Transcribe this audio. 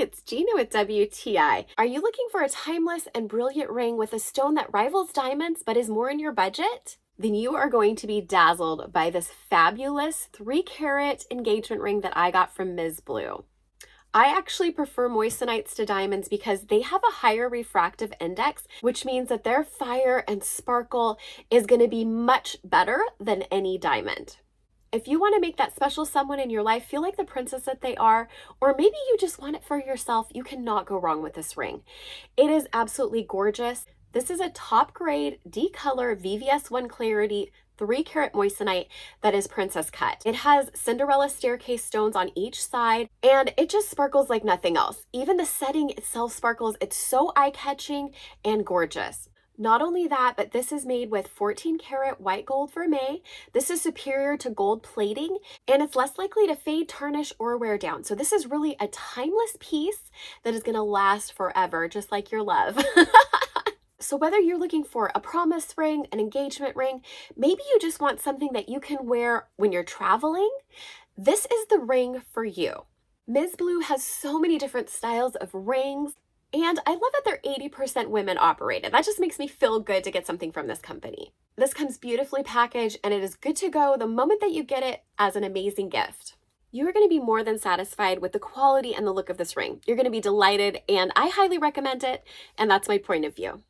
it's Gina with WTI. Are you looking for a timeless and brilliant ring with a stone that rivals diamonds but is more in your budget? Then you are going to be dazzled by this fabulous 3-carat engagement ring that I got from MSBLUE. I actually prefer moissanites to diamonds because they have a higher refractive index, which means that their fire and sparkle is going to be much better than any diamond. If you want to make that special someone in your life feel like the princess that they are, or maybe you just want it for yourself, you cannot go wrong with this ring. It is absolutely gorgeous. This is a top grade D-color VVS1 clarity 3-carat moissanite that is princess cut. It has Cinderella staircase stones on each side, and it just sparkles like nothing else. Even the setting itself sparkles. It's so eye-catching and gorgeous. Not only that, but this is made with 14-karat white gold vermeil. This is superior to gold plating, and it's less likely to fade, tarnish, or wear down. So this is really a timeless piece that is going to last forever, just like your love. So whether you're looking for a promise ring, an engagement ring, maybe you just want something that you can wear when you're traveling, this is the ring for you. MSBLUE has so many different styles of rings, and I love that they're 80% women operated. That just makes me feel good to get something from this company. This comes beautifully packaged, and it is good to go the moment that you get it as an amazing gift. You are going to be more than satisfied with the quality and the look of this ring. You're going to be delighted, and I highly recommend it, and that's my point of view.